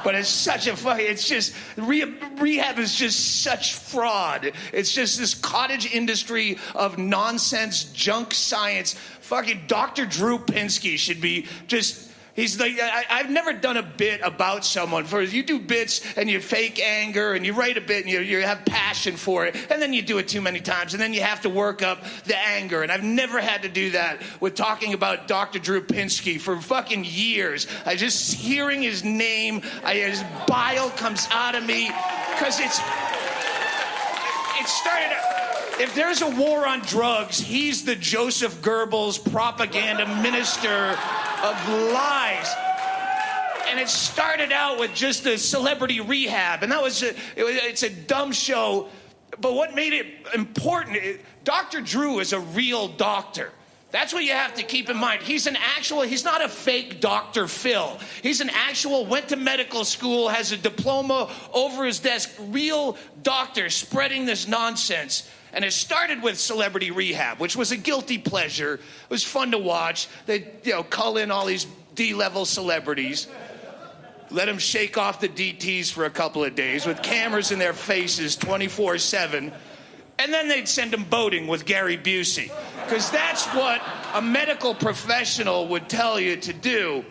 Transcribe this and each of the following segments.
But it's such a fucking, it's just, rehab is just such fraud. It's just this cottage industry of nonsense, junk science. Fucking Dr. Drew Pinsky should be just, he's like, I've never done a bit about someone. You do bits and you fake anger and you write a bit and you have passion for it, and then you do it too many times and then you have to work up the anger. And I've never had to do that with talking about Dr. Drew Pinsky for fucking years. I just hearing his name, his bile comes out of me because it started. If there's a war on drugs, he's the Joseph Goebbels propaganda minister of lies. And it started out with just the celebrity rehab, and that was it's a dumb show. But what made it important, Dr. Drew is a real doctor. That's what you have to keep in mind. He's not a fake Dr. Phil. He's an actual, went to medical school, has a diploma over his desk, real doctor spreading this nonsense. And it started with celebrity rehab, which was a guilty pleasure. It was fun to watch. They, cull in all these D-level celebrities, let them shake off the DTs for a couple of days with cameras in their faces 24/7. And then they'd send them boating with Gary Busey. Because that's what a medical professional would tell you to do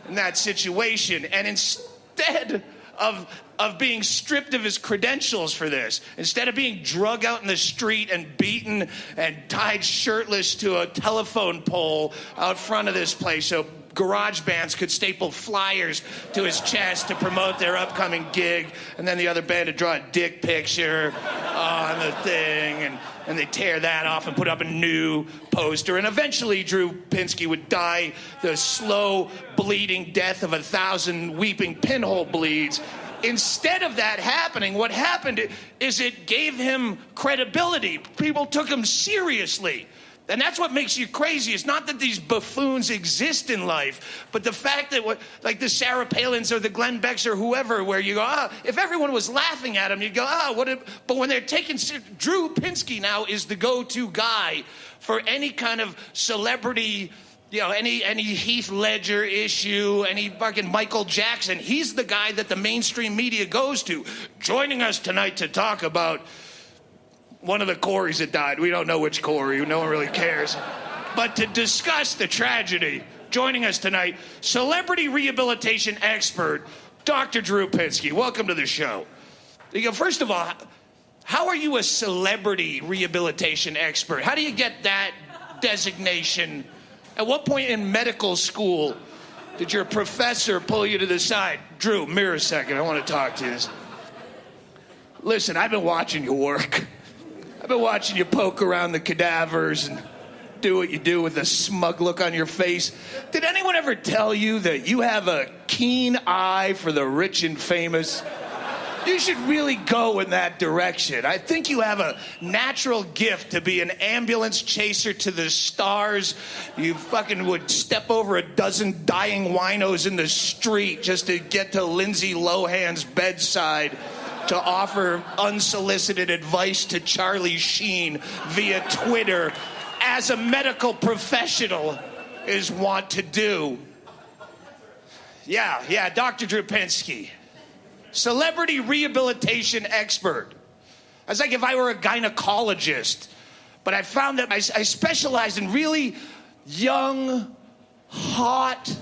in that situation. And instead of being stripped of his credentials for this, instead of being drug out in the street and beaten and tied shirtless to a telephone pole out front of this place so garage bands could staple flyers to his chest to promote their upcoming gig, and then the other band would draw a dick picture on the thing, and they tear that off and put up a new poster, and eventually Drew Pinsky would die the slow bleeding death of 1,000 weeping pinhole bleeds. Instead of that happening, what happened is it gave him credibility. People took him seriously. And that's what makes you crazy. It's not that these buffoons exist in life, but the fact that, like the Sarah Palins or the Glenn Becks or whoever, where you go, if everyone was laughing at him, you'd go, but when they're taking, Drew Pinsky now is the go-to guy for any kind of celebrity, any Heath Ledger issue, any fucking Michael Jackson. He's the guy that the mainstream media goes to. Joining us tonight to talk about one of the Coreys that died. We don't know which Corey. No one really cares. But to discuss the tragedy, joining us tonight, celebrity rehabilitation expert, Dr. Drew Pinsky. Welcome to the show. First of all, how are you a celebrity rehabilitation expert? How do you get that designation? At what point in medical school did your professor pull you to the side? Drew, mirror a second. I want to talk to you. Listen, I've been watching you work. I've been watching you poke around the cadavers and do what you do with a smug look on your face. Did anyone ever tell you that you have a keen eye for the rich and famous? You should really go in that direction. I think you have a natural gift to be an ambulance chaser to the stars. You fucking would step over a dozen dying winos in the street just to get to Lindsay Lohan's bedside to offer unsolicited advice to Charlie Sheen via Twitter, as a medical professional is wont to do. Yeah, Dr. Drew Pinsky, celebrity rehabilitation expert. It's like if I were a gynecologist, but I found that I specialized in really young, hot,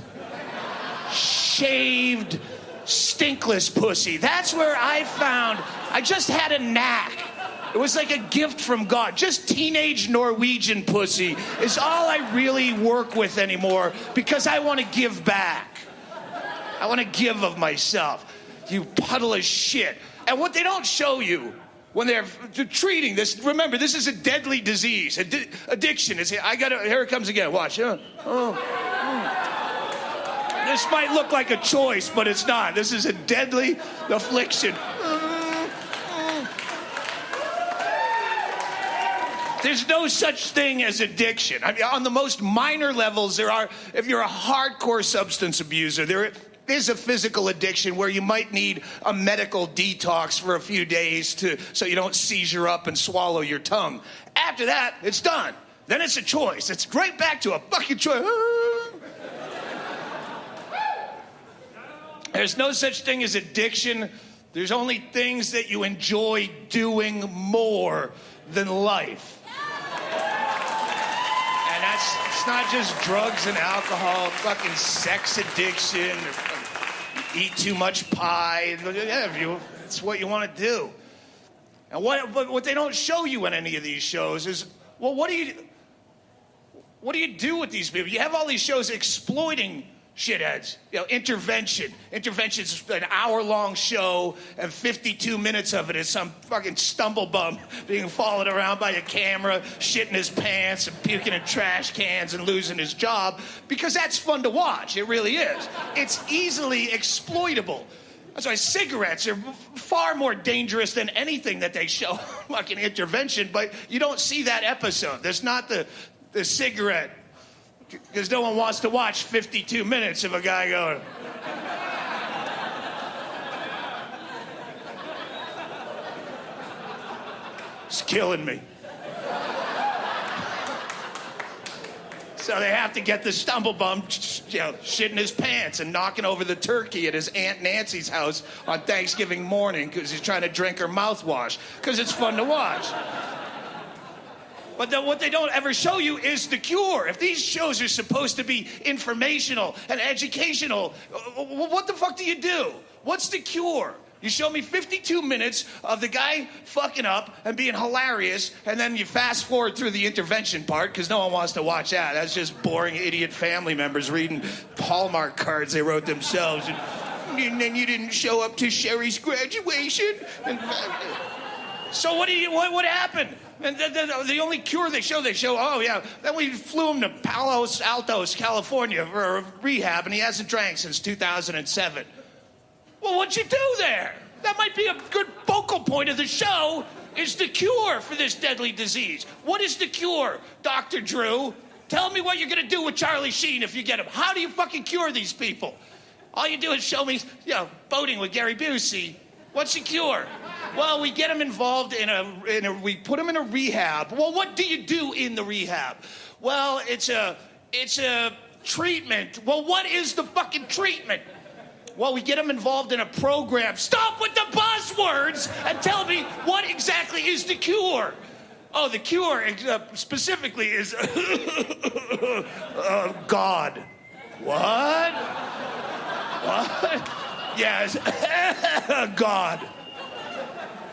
shaved, stinkless pussy. That's where I just had a knack. It was like a gift from God. Just teenage Norwegian pussy is all I really work with anymore because I want to give back. I want to give of myself. You puddle of shit. And what they don't show you when they're treating this, remember, this is a deadly disease. Addiction. Here it comes again. Watch. This might look like a choice, but it's not. This is a deadly affliction. There's no such thing as addiction. I mean, on the most minor levels, if you're a hardcore substance abuser, there is a physical addiction where you might need a medical detox for a few days so you don't seizure up and swallow your tongue. After that, it's done. Then it's a choice. It's right back to a fucking choice. There's no such thing as addiction. There's only things that you enjoy doing more than life. And it's not just drugs and alcohol, fucking sex addiction, eat too much pie. It's what you want to do. And what they don't show you in any of these shows is, well, what do you do with these people? You have all these shows exploiting shitheads. You know, Intervention. Intervention's an hour-long show, and 52 minutes of it is some fucking stumblebum being followed around by a camera, shitting his pants and puking in trash cans and losing his job, because that's fun to watch. It really is. It's easily exploitable. That's why cigarettes are far more dangerous than anything that they show fucking Intervention, but you don't see that episode. There's not the cigarette, because no one wants to watch 52 minutes of a guy going... It's killing me. So they have to get the stumblebum, shitting his pants and knocking over the turkey at his Aunt Nancy's house on Thanksgiving morning because he's trying to drink her mouthwash, because it's fun to watch. But what they don't ever show you is the cure. If these shows are supposed to be informational and educational, what the fuck do you do? What's the cure? You show me 52 minutes of the guy fucking up and being hilarious, and then you fast forward through the intervention part because no one wants to watch that. That's just boring idiot family members reading Hallmark cards they wrote themselves. And then you didn't show up to Sherry's graduation. So what happened? And the only cure they show, oh yeah, then we flew him to Palos Altos, California for a rehab, and he hasn't drank since 2007. Well, what'd you do there? That might be a good focal point of the show, is the cure for this deadly disease. What is the cure, Dr. Drew? Tell me what you're gonna do with Charlie Sheen if you get him. How do you fucking cure these people? All you do is show me, boating with Gary Busey. What's the cure? Well, we get him involved we put him in a rehab. Well, what do you do in the rehab? Well, it's a treatment. Well, what is the fucking treatment? Well, we get him involved in a program. Stop with the buzzwords and tell me what exactly is the cure. Oh, the cure specifically is God. What? What? Yes, God.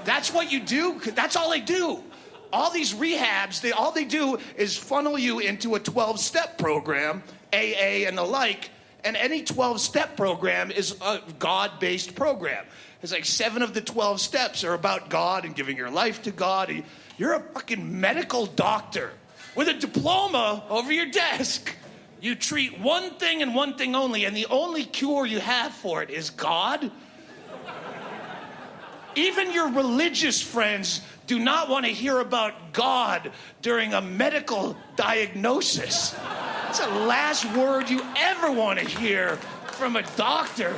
That's what you do. That's all they do. All these rehabs, all they do is funnel you into a 12-step program, AA and the like, and any 12-step program is a God-based program. It's like 7 of the 12 steps are about God and giving your life to God. You're a fucking medical doctor with a diploma over your desk. You treat one thing and one thing only, and the only cure you have for it is God. Even your religious friends do not want to hear about God during a medical diagnosis. That's the last word you ever want to hear from a doctor.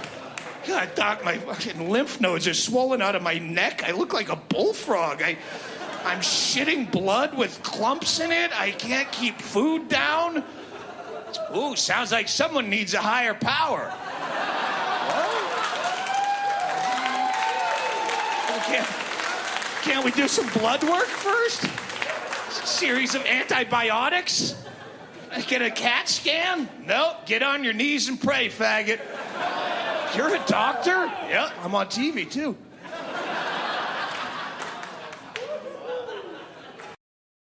God, doc, my fucking lymph nodes are swollen out of my neck. I look like a bullfrog. I'm shitting blood with clumps in it. I can't keep food down. Ooh, sounds like someone needs a higher power. Can't we do some blood work first? A series of antibiotics? Get a CAT scan? Nope, get on your knees and pray, faggot. You're a doctor? Yeah, I'm on TV too.